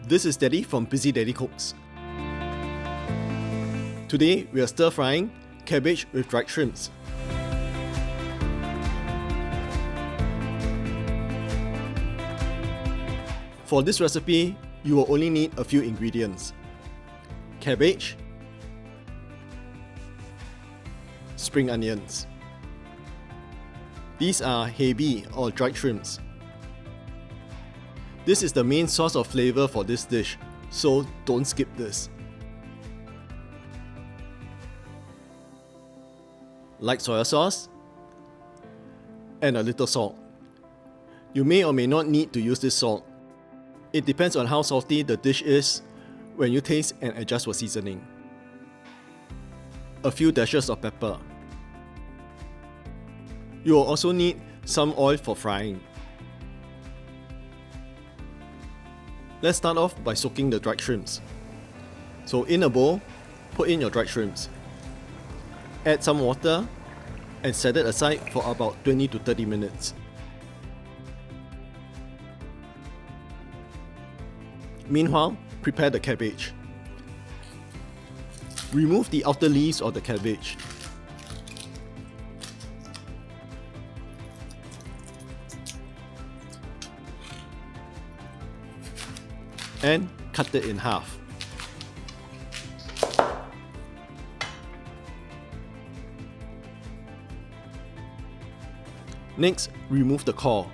This is Daddy from Busy Daddy Cooks. Today we are stir frying cabbage with dried shrimps. For this recipe, you will only need a few ingredients: cabbage, spring onions. These are heibi or dried shrimps. This is the main source of flavor for this dish, so don't skip this. Light soy sauce and a little salt. You may or may not need to use this salt. It depends on how salty the dish is when you taste and adjust for seasoning. A few dashes of pepper. You will also need some oil for frying. Let's start off by soaking the dried shrimps. So in a bowl, put in your dried shrimps. Add some water and set it aside for about 20 to 30 minutes. Meanwhile, prepare the cabbage. Remove the outer leaves of the cabbage. And cut it in half. Next, remove the core.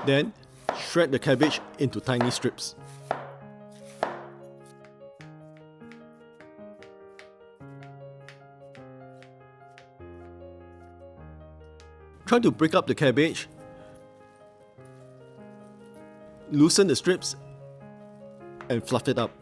Then, shred the cabbage into tiny strips. Try to break up the cabbage, loosen the strips, and fluff it up.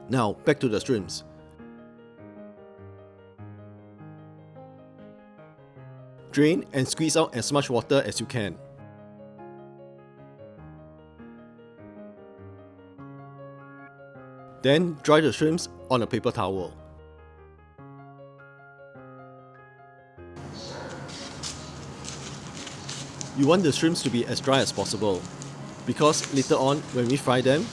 Now, back to the shrimps. Drain and squeeze out as much water as you can. Then dry the shrimps on a paper towel. You want the shrimps to be as dry as possible, because later on when we fry them,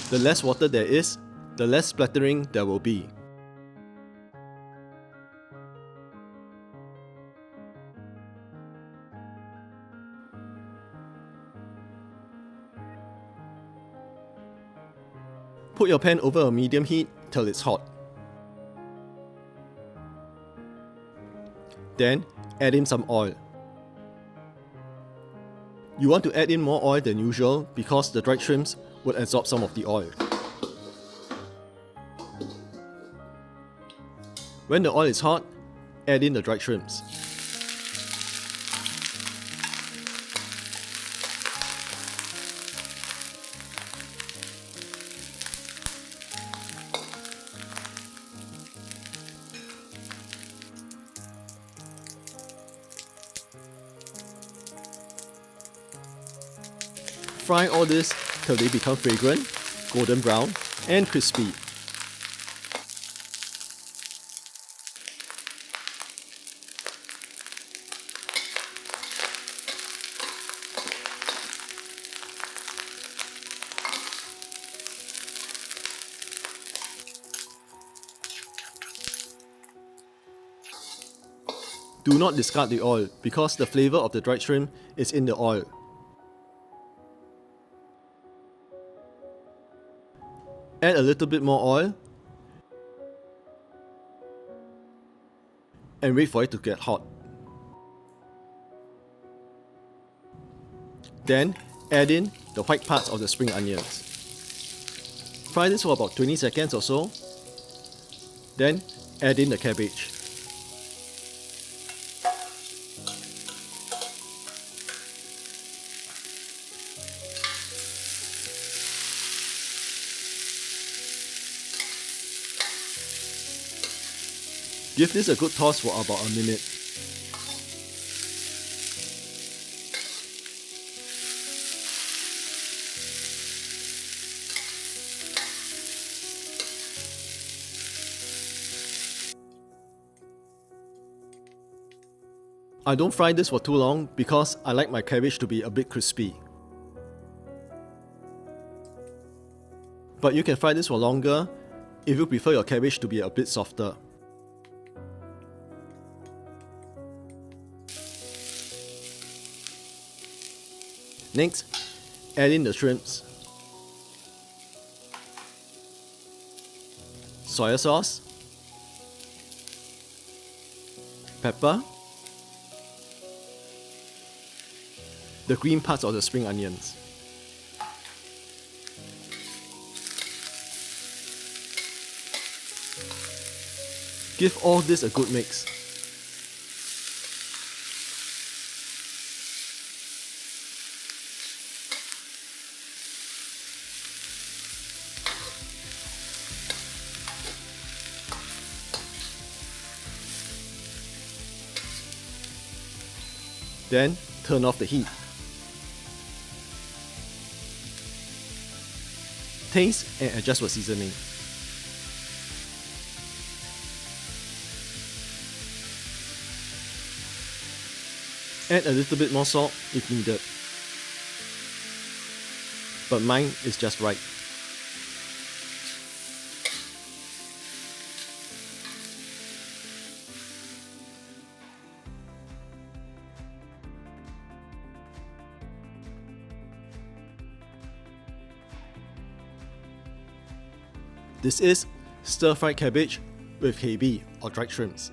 the less water there is, the less splattering there will be. Put your pan over a medium heat till it's hot. Then add in some oil. You want to add in more oil than usual because the dried shrimps would absorb some of the oil. When the oil is hot, add in the dried shrimps. Fry all this till they become fragrant, golden brown, and crispy. Do not discard the oil because the flavor of the dried shrimp is in the oil. Add a little bit more oil and wait for it to get hot. Then add in the white parts of the spring onions. Fry this for about 20 seconds or so. Then add in the cabbage. Give this a good toss for about a minute. I don't fry this for too long because I like my cabbage to be a bit crispy. But you can fry this for longer if you prefer your cabbage to be a bit softer. Next, add in the shrimps, soy sauce, pepper, the green parts of the spring onions. Give all this a good mix. Then turn off the heat. Taste and adjust for seasoning. Add a little bit more salt if needed, but mine is just right. This is stir-fried cabbage with Cabbage or dried shrimps.